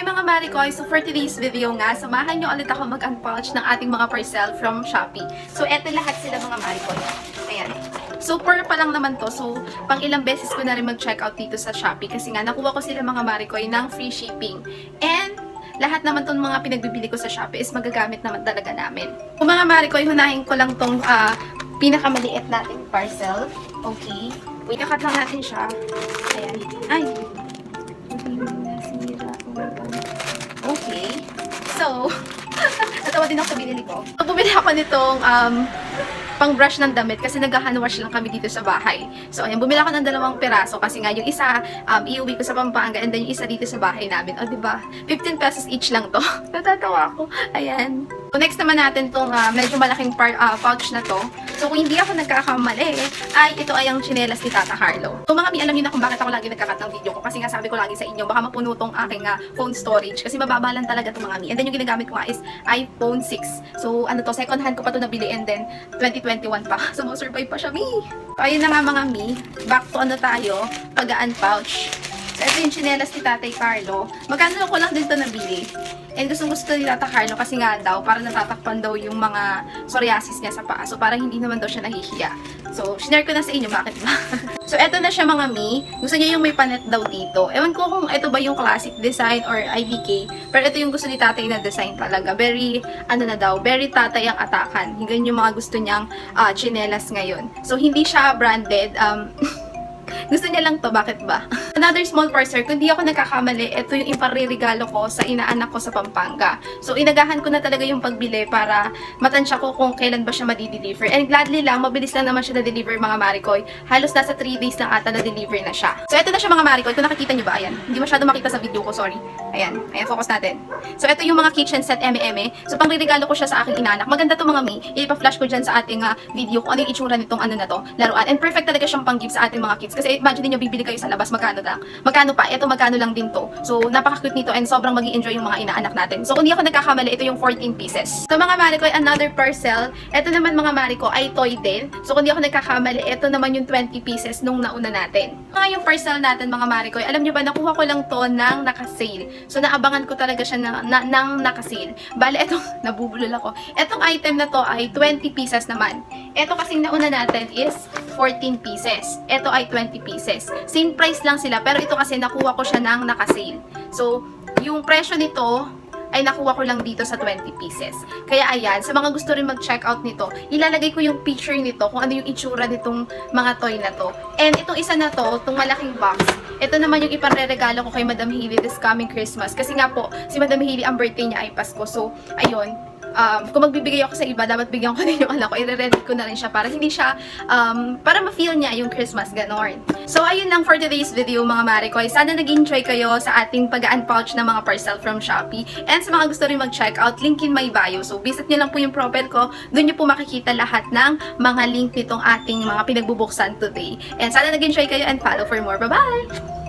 mga Maricoy, so for today's video nga, samahan nyo ulit ako mag-unpouch ng ating mga parcel from Shopee. So eto lahat sila mga Maricoy. Ayan. So per pa lang naman to. So pang ilang beses ko na rin mag-check out dito sa Shopee kasi nga nakuha ko sila mga Maricoy ng free shipping. And lahat naman tong mga pinagbibili ko sa Shopee is magagamit naman talaga namin. Kung mga Maricoy, hunahin ko lang tong pinakamaliit nating parcel. Okay. Wait, kakat lang natin siya. Ayan. Ay! Okay. So, natawa din ako sa binili ko. So, bumili ako nitong pang brush ng damit kasi nag-hand wash lang kami dito sa bahay. So, ayan, bumili ako ng 2 peraso kasi nga yung isa iuwi ko sa Pampanga and then yung isa dito sa bahay namin. O, diba? 15 pesos each lang to. Natatawa ako. Ayan. So, next naman natin tong medyo malaking pouch na to. So, kung hindi ako nagkakamali, ay ito ay ang tsinelas ni Tata Carlo. So, mga mi, alam niyo na kung bakit ako lagi nagkakat ng video ko. Kasi nga sabi ko lagi sa inyo, baka mapuno tong aking phone storage. Kasi mababa lang talaga itong mga mi. And then yung ginagamit ko nga is iPhone 6. So, ano to, second hand ko pa to nabili and then 2021 pa. So, survive pa siya, mi. So, ayun na nga mga mi. Back to ano tayo, pag-aan pouch. So, ito yung tsinelas ni Tatay Carlo. Magkano ko lang din ito nabili. And gusto ni Tata Carlo kasi nga daw, para natatakpan daw yung mga psoriasis niya sa paa. So, parang hindi naman daw siya nahihiya. So, shinare ko na sa inyo, bakit ba? So, eto na siya mga mi. Gusto niya yung may panet daw dito. Ewan ko kung ito ba yung classic design or IBK. Pero ito yung gusto ni tatay na design talaga. Very, ano na daw, very tatay ang atakan. Hinggan yung mga gusto niyang chinelas ngayon. So, hindi siya branded. Gusto niya lang to, bakit ba? Another small parcel, kung di ako nagkakamali, ito yung iparirigalo ko sa inaanak ko sa Pampanga. So, inagahan ko na talaga yung pagbili para matansya ko kung kailan ba siya madi-deliver. And gladly lang, mabilis lang naman siya na-deliver mga Maricoy. Halos nasa 3 days lang ata na-deliver na siya. So, ito na siya mga Maricoy. Kung nakikita nyo ba, ayan. Hindi masyado makita sa video ko, sorry. Ayan, ayan, focus natin. So, ito yung mga kitchen set eme-eme. So, pang ririgalo ko siya sa aking inaanak. Maganda to mga mi. Ipa-flash ko dyan sa ating video kung ano yung itsura nitong ano na to, laruan. And perfect talaga siyang pang-gift sa ating mga kids. Kasi imagine niyo bibili kayo sa labas, magkano lang. Magkano pa? Ito magkano lang din to. So, napaka-cute nito and sobrang magi-enjoy yung mga inaanak natin. So, kung di ako nagkakamali, ito yung 14 pieces. So, mga Maricoy, another parcel. Ito naman mga Marico ay toy din. So, kung di ako nagkakamali, ito naman yung 20 pieces nung nauna natin. Mga yung parcel natin mga Maricoy, alam niyo ba, nakuha ko lang to ng naka-sale. So, naabangan ko talaga siya ng naka-sale. Bale, ito, nabubulol ako. Itong item na to ay 20 pieces naman. Ito kasing nauna natin is 14 pieces. Ito ay 20 pieces. Same price lang sila, pero ito kasi nakuha ko siya ng naka-sale. So, yung presyo nito ay nakuha ko lang dito sa 20 pieces. Kaya ayan, sa mga gusto rin mag-check out nito, ilalagay ko yung picture nito kung ano yung itsura nitong mga toy na to. And itong isa na to, itong malaking box, ito naman yung ipareregalo ko kay Madam Hailey this coming Christmas. Kasi nga po, si Madam Hailey, ang birthday niya ay Pasko. So, ayun, kung magbibigay ako sa iba, dapat bigyan ko din yung anak ko. I-ready ko na rin siya para hindi siya, para ma-feel niya yung Christmas, ganon. So, ayun lang for today's video, mga Maricoy. Sana nag-enjoy kayo sa ating pag-unpouch ng mga parcel from Shopee. And sa mga gusto rin mag-check out, link in my bio. So, visit nyo lang po yung profile ko. Doon nyo po makikita lahat ng mga link nitong ating mga pinagbubuksan today. And sana nag-enjoy kayo and follow for more. Bye-bye!